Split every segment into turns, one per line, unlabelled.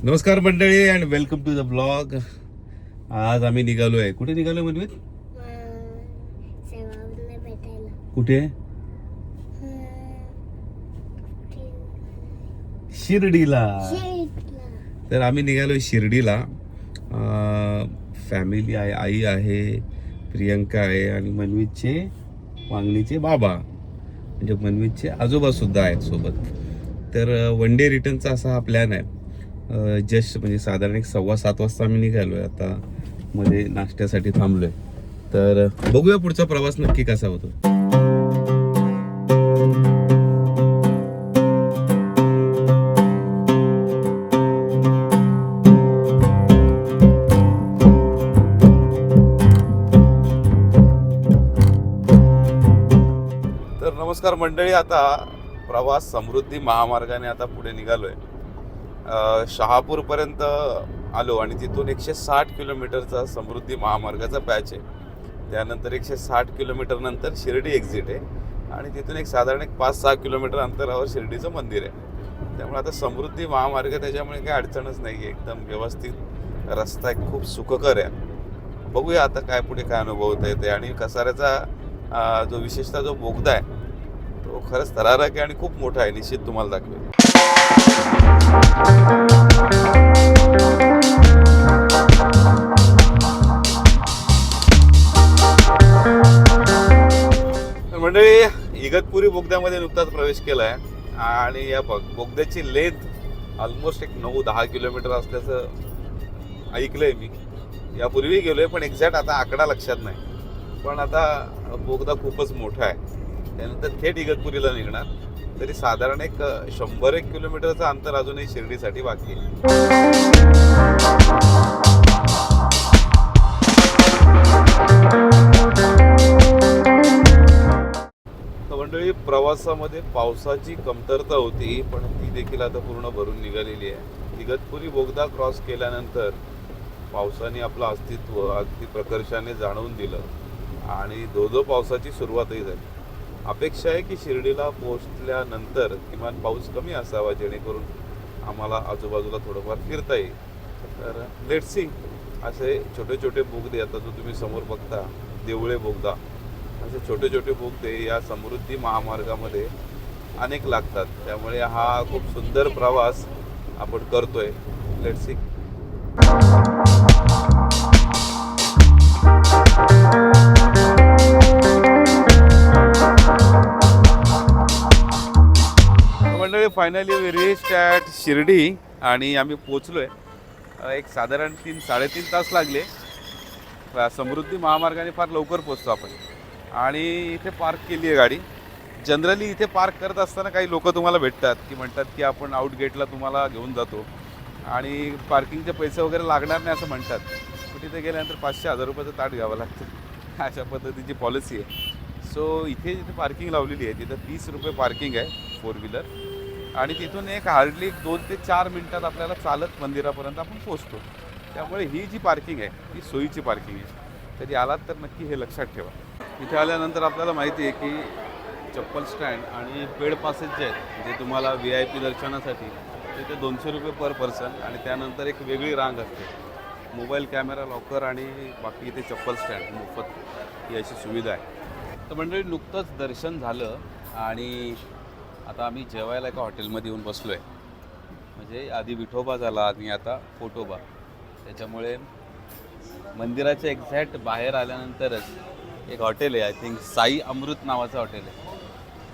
नमस्कार मंडळी and welcome to the blog. आज आम्ही निघालोय. कुठे निघालोय मनवीत?
सेवावरला भेटायला.
कुठे? शिर्डीला. तर आम्ही निघालोय शिर्डीला. फॅमिली आहे, आई आहे, प्रियंका आहे आणि मनवीतचे वांगणीचे बाबा म्हणजे मनवीतचे आजोबा सुद्धा आहेत सोबत. तर वन डे रिटर्नचा असा हा प्लॅन आहे. जस्ट म्हणजे साधारण 6:15 वाजता आम्ही निघालोय. आता मध्ये नाश्त्यासाठी थांबलोय. तर बघूया पुढचा प्रवास नक्की कसा होतो. तर नमस्कार मंडळी, आता प्रवास समृद्धी महामार्गाने आता पुढे निघालोय. शहापूर पर्यंत आलो आणि तिथून 160 किलोमीटरचा समृद्धी महामार्गाचा पॅच आहे. त्यानंतर 160 किलोमीटर नंतर शिर्डी एक्झिट आहे आणि तिथून एक साधारण 5-6 किलोमीटर अंतरावर शिर्डीचं मंदिर आहे. त्यामुळे आता समृद्धी महामार्ग त्याच्यामुळे काही अडचणच नाही आहे. एकदम व्यवस्थित रस्ता आहे, खूप सुखकर आहे. बघूया आता काय पुढे काय अनुभवता येते. आणि कसाऱ्याचा जो विशेषतः जो बोगदा आहे तो खरंच थरारक आहे आणि खूप मोठा आहे. निश्चित तुम्हाला दाखवेल. मंडळी, इगतपुरी बोगद्यामध्ये नुकताच प्रवेश केलाय आणि या बोगद्याची लेंथ ऑलमोस्ट 9-10 किलोमीटर असल्याचं ऐकलंय मी. यापूर्वी गेलोय पण एक्झॅक्ट आता आकडा लक्षात नाही. पण आता बोगदा खूपच मोठा आहे. त्यानंतर थेट इगतपुरीला निघणार. तरी साधारण 100-1 किलोमीटरचं अंतर अजूनही शिर्डीसाठी बाकी आहे. मंडळी, प्रवासामध्ये पावसाची कमतरता होती पण ती देखील आता पूर्ण भरून निघालेली आहे. इगतपुरी बोगदा क्रॉस केल्यानंतर पावसाने आपलं अस्तित्व अगदी प्रकर्षाने जाणवून दिलं आणि धो पावसाची सुरुवातही झाली. अपेक्षा आहे की शिर्डीला पोहोचल्यानंतर किमान पाऊस कमी असावा जेणेकरून आम्हाला आजूबाजूला थोडंफार फिरता येईल. तर लेट्स सी. असे छोटे छोटे बोगदे आता जो तुम्ही समोर बघता देवळे बोगदा, असे छोटे छोटे बोगदे या समृद्धी महामार्गामध्ये अनेक लागतात. त्यामुळे हा खूप सुंदर प्रवास आपण करतोय. Let's see. मंडळी, finally we reached at Shirdi आणि आम्ही पोचलोय. एक साधारण 3-3.5 तास लागले. समृद्धी महामार्गाने फार लवकर पोचतो आपण. आणि इथे पार्क केली आहे गाडी. जनरली इथे पार्क करत असताना काही लोक तुम्हाला भेटतात की म्हणतात की आपण आउट गेटला तुम्हाला घेऊन जातो आणि पार्किंगचे पैसे वगैरे लागणार नाही असं म्हणतात. पण तिथे गेल्यानंतर 500-1000 रुपयाचं ताट घ्यावं लागतं. अशा पद्धतीची पॉलिसी आहे. सो इथे जिथे पार्किंग लावलेली आहे तिथं 30 रुपये पार्किंग आहे 4 व्हीलर. आणि तिथून एक हार्डली 2 ते 4 मिनटात आपल्याला चालत मंदिरापर्यंत आपण पोचतो. त्यामुळे ही जी पार्किंग आहे ती सोयीची पार्किंग आहे. कधी आलात तर नक्की हे लक्षात ठेवा. इथे आल्यानंतर आपल्याला माहिती आहे की चप्पल स्टँड आणि पेड पासेस जे आहेत जे तुम्हाला VIP दर्शनासाठी ते 200 रुपये पर पर्सन आणि त्यानंतर एक वेगळी रांग असते. मोबाईल कॅमेरा लॉकर आणि बाकी इथे चप्पल स्टँड मोफत ही अशी सुविधा आहे. तर मंडळी, नुकतंच दर्शन झालं आणि आता आम्ही जेवायला एका हॉटेलमध्ये येऊन बसलो आहे. म्हणजे आधी विठोबा झाला आणि आता फोटोबा. त्याच्यामुळे मंदिराच्या एक्झॅक्ट बाहेर आल्यानंतरच एक हॉटेल आहे, आय थिंक साई अमृत नावाचं हॉटेल आहे.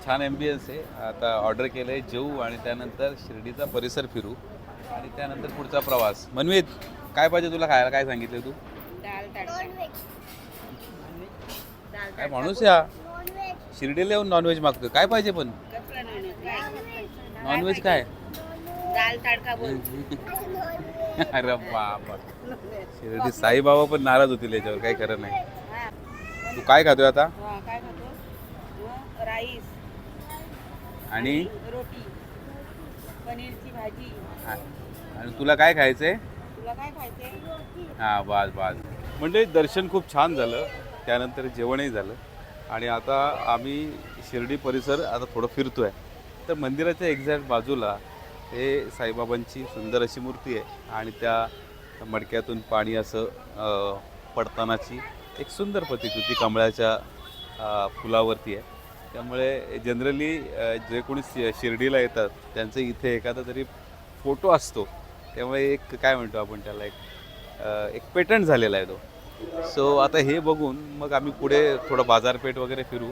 छान ॲम्बियन्स आहे. आता ऑर्डर केलं आहे, जेवू आणि त्यानंतर शिर्डीचा परिसर फिरू आणि त्यानंतर पुढचा प्रवास. मनवीत, काय पाहिजे तुला खायला? काय सांगितलं तू? काय माणूस या शिर्डीला येऊन नॉनव्हेज मागतो? काय पाहिजे पण? नॉनव्हेज काय? अरे बाबा, शिर्डी साईबाबा पण नाराज होतील याच्यावर. काही खरं नाही. तू काय खातोय आता?
राईस
आणि
रोटी, पनीरची भाजी.
आणि तुला काय खायचंय?
तुला काय खायचंय?
हां, बास. म्हणजे दर्शन खूप छान झालं. त्यानंतर जेवणही झालं आणि आता आम्ही शिर्डी परिसर आता थोडं फिरतोय. तर मंदिराच्या एक्झॅक्ट बाजूला हे साईबाबांची सुंदर अशी मूर्ती आहे आणि त्या मडक्यातून पाणी असं पडतानाची एक सुंदर प्रतिकृती कमळाच्या फुलावरती आहे. त्यामुळे जनरली जे कोणी शिर्डीला येतात त्यांचं इथे एखादा तरी फोटो असतो. त्यामुळे एक काय म्हणतो आपण त्याला एक पेटंट झालेला आहे तो. सो आता हे बघून मग आम्ही पुढे थोडं बाजारपेठ वगैरे फिरू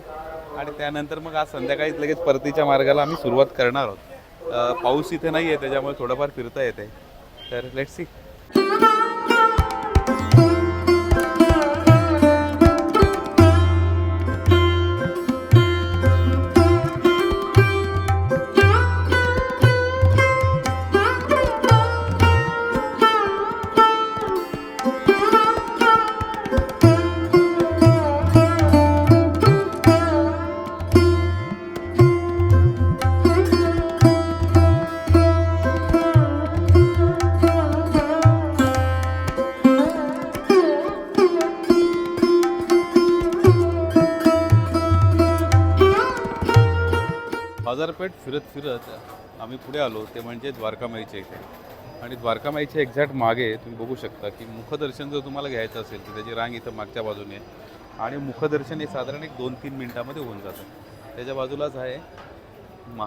आणि त्यानंतर मग आज संध्याकाळी लगेच परतीच्या मार्गाला आम्ही सुरुवात करणार आहोत. पाऊस इथे नाही आहे त्याच्यामुळे थोडंफार फिरता येते. तर लेट्स सी. बाजारपेठ फिरत फिरत आम्ही पुढे आलो ते म्हणजे द्वारकामाईच्या इथे. आणि द्वारकामाईच्या एक्झॅक्ट मागे तुम्ही बघू शकता की मुखदर्शन जर तुम्हाला घ्यायचं असेल तर त्याची रांग इथं मागच्या बाजूने आहे आणि मुखदर्शन हे साधारण एक 2-3 मिनिटामध्ये होऊन जातं. त्याच्या बाजूलाच आहे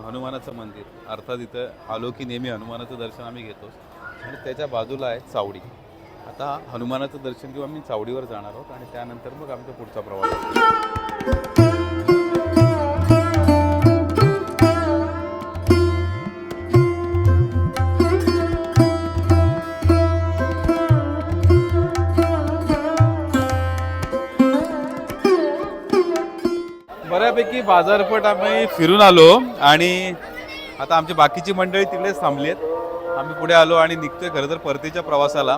हनुमानाचं मंदिर. अर्थात इथं आलो की नेहमी हनुमानाचं दर्शन आम्ही घेतोच. आणि त्याच्या बाजूला आहे चावडी. आता हनुमानाचं दर्शन घेऊन आम्ही चावडीवर जाणार आहोत आणि त्यानंतर मग आमचा पुढचा प्रवास. बऱ्यापैकी बाजारपेठ आम्ही फिरून आलो आणि आता आमची बाकीची मंडळी तिकडेच थांबली आहेत. आम्ही पुढे आलो आणि निघतोय खरं तर परतीच्या प्रवासाला.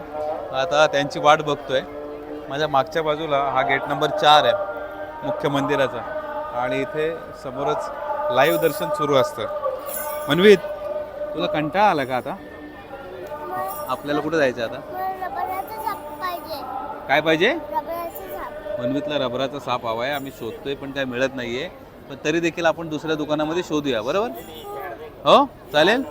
आता त्यांची वाट बघतोय. माझ्या मागच्या बाजूला हा गेट नंबर 4 आहे मुख्य मंदिराचा आणि इथे समोरच लाईव्ह दर्शन सुरू असतं. मनवीत, तुला कंटाळा आला का आता? आपल्याला कुठे जायचं आता? काय पाहिजे? मनवीतला रबराचा साप हवा आहे. आम्ही शोधतोय पण काय मिळत नाहीये. पण तरी देखील आपण दुसऱ्या दुकानामध्ये शोधूया. बरोबर? हो, चालेल.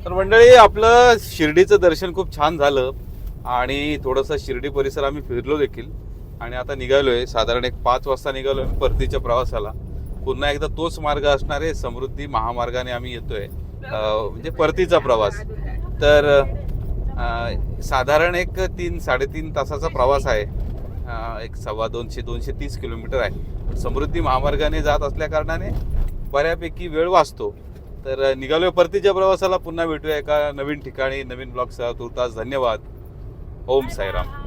तर मंडळी, आपलं शिर्डीचं दर्शन खूप छान झालं आणि थोडंसं शिर्डी परिसर आम्ही फिरलो देखील. आणि आता निघालोय साधारण एक 5 वाजता निघालोय परतीच्या प्रवासाला. पुन्हा एकदा तोच मार्ग असणार आहे, समृद्धी महामार्गाने आम्ही येतोय म्हणजे परतीचा प्रवास. तर साधारण एक 3-3.5 तासाचा प्रवास आहे. एक 250-230 किलोमीटर आहे. समृद्धी महामार्गाने जात असल्या कारणाने बऱ्यापैकी वेळ वाचतो. तर निघालोय परतीच्या प्रवासाला. पुन्हा भेटूया एका नवीन ठिकाणी नवीन ब्लॉगसह. तुर्तास धन्यवाद. ओम साईराम.